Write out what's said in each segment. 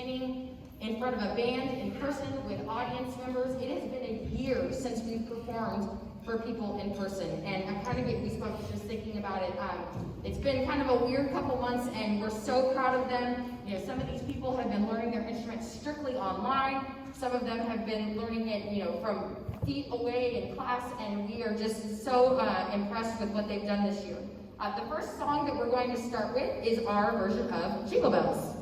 standing in front of a band in person with audience members. It has been a year since we've performed for people in person, and I kind of get goosebumps just thinking about it. It's been kind of a weird couple months, and we're so proud of them. You know, some of these people have been learning their instruments strictly online. Some of them have been learning it, you know, from feet away in class, and we are just so impressed with what they've done this year. The first song that we're going to start with is our version of Jingle Bells.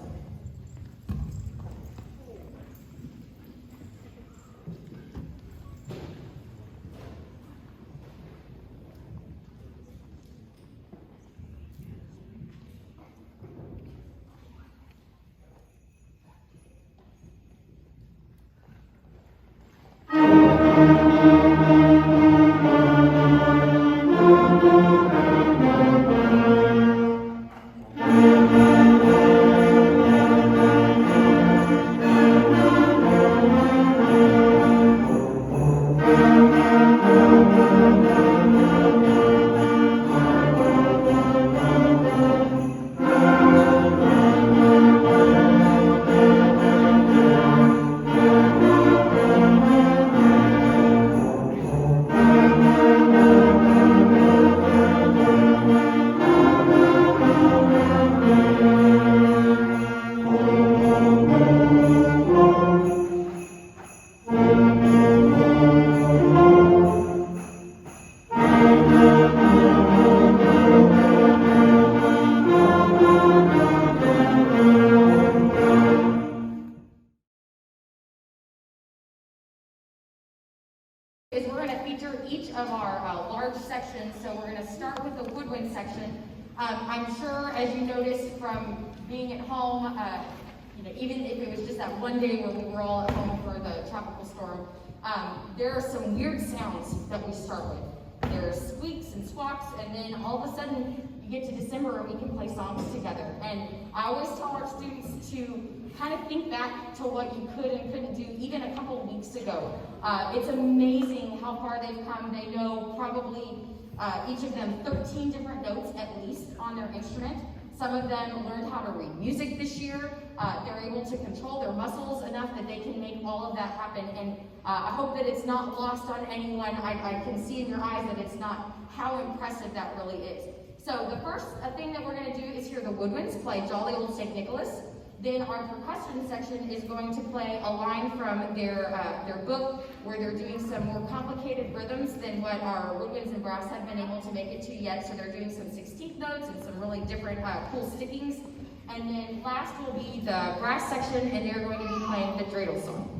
Is we're going to feature each of our large sections. So we're going to start with the woodwind section. I'm sure, as you noticed from being at home, you know, even if it was just that one day where we were all at home for the tropical storm, there are some weird sounds that we start with. There's squeaks and squawks, and then all of a sudden you get to December and we can play songs together. And I always tell our students to kind of think back to what you could and couldn't do even a couple weeks ago. It's amazing how far they've come. They know probably each of them 13 different notes at least on their instrument. Some of them learned how to read music this year. They're able to control their muscles enough that they can make all of that happen. And I hope that it's not lost on anyone. I can see in your eyes that it's not how impressive that really is. So the first thing that we're going to do is hear the woodwinds play Jolly Old St. Nicholas. Then our percussion section is going to play a line from their book where they're doing some more complicated rhythms than what our woodwinds and brass have been able to make it to yet. So they're doing some 16th notes and some really different cool stickings. And then last will be the brass section, and they're going to be playing the dreidel song.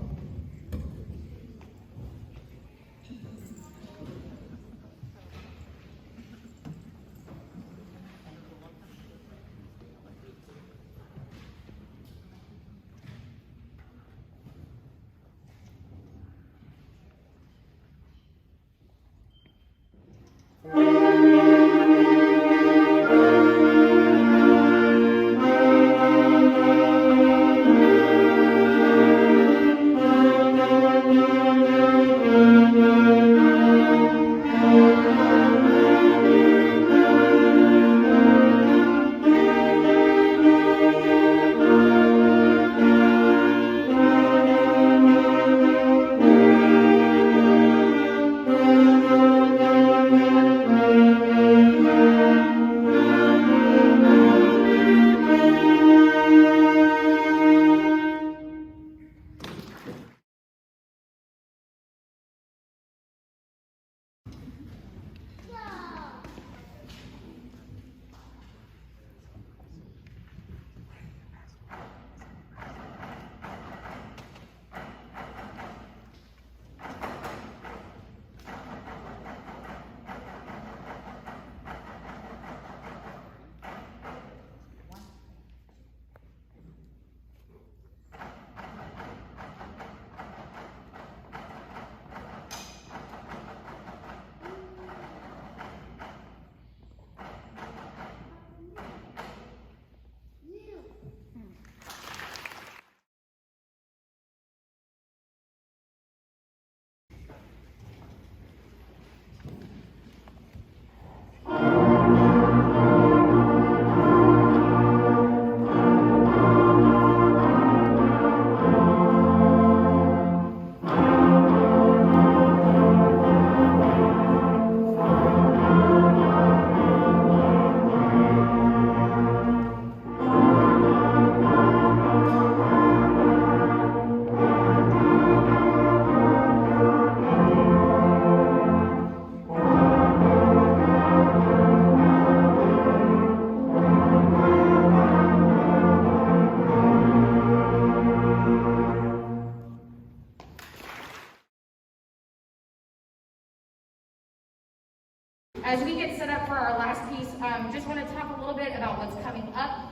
as we get set up for our last piece, just want to talk a little bit about what's coming up.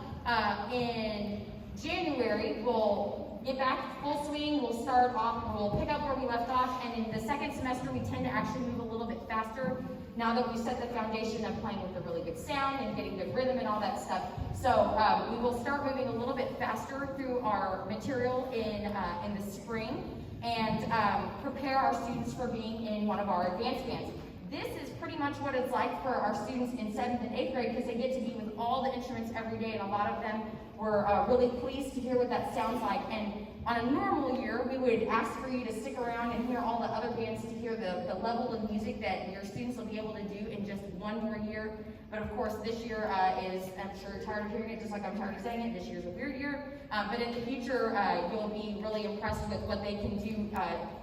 In January, we'll get back full swing. We'll start off, we'll pick up where we left off, and in the second semester, we tend to actually move a little bit faster now that we set the foundation of playing with a really good sound and getting good rhythm and all that stuff. So we will start moving a little bit faster through our material in the spring and prepare our students for being in one of our advanced bands. This is pretty much what it's like for our students in 7th and 8th grade because they get to be with all the instruments every day, and a lot of them were really pleased to hear what that sounds like. And on a normal year, we would ask for you to stick around and hear all the other bands to hear the level of music that your students will be able to do in just one more year. But of course, this year is, I'm sure you're tired of hearing it, just like I'm tired of saying it, this year's a weird year. But in the future, you'll be really impressed with what they can do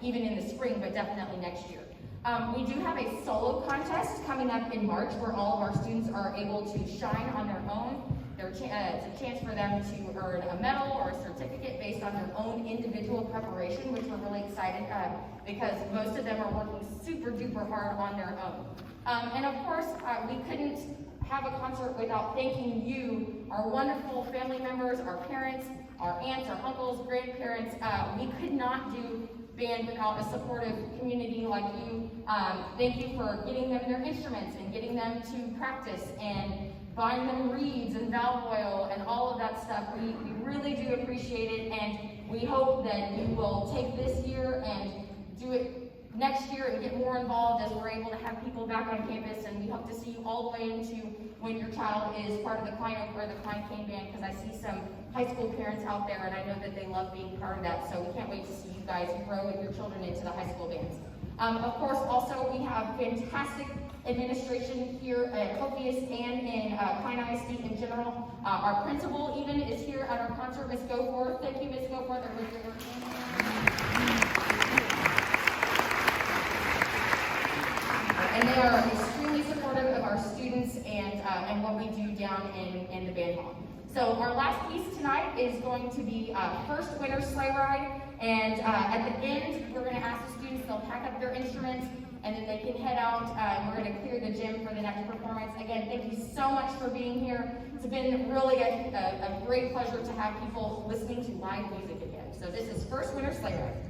even in the spring, but definitely next year. We do have a solo contest coming up in March where all of our students are able to shine on their own. It's a chance for them to earn a medal or a certificate based on their own individual preparation, which we're really excited because most of them are working super duper hard on their own. And of course, we couldn't have a concert without thanking you, our wonderful family members, our parents, our aunts, our uncles, grandparents. We could not do band without a supportive community like you. Thank you for getting them their instruments and getting them to practice and buying them reeds and valve oil and all of that stuff. We really do appreciate it, and we hope that you will take this year and do it next year and get more involved as we're able to have people back on campus, and we hope to see you all the way into when your child is part of the Klein Oak or the Klein Cain Band, because I see some high school parents out there and I know that they love being part of that, so we can't wait to see you guys grow with your children into the high school bands. Of course, also we have fantastic administration here at Copious and in Klein ISD in general. Our principal even is here at our concert, Ms. Goforth. Thank you, Ms. Goforth. And they are extremely supportive of our students and what we do down in the band hall. So our last piece tonight is going to be First Winter Sleigh Ride, and at the end we're going to ask the students, they'll pack up their instruments and then they can head out and we're going to clear the gym for the next performance. Again, thank you so much for being here. It's been really a great pleasure to have people listening to live music again. So this is First Winter Sleigh Ride.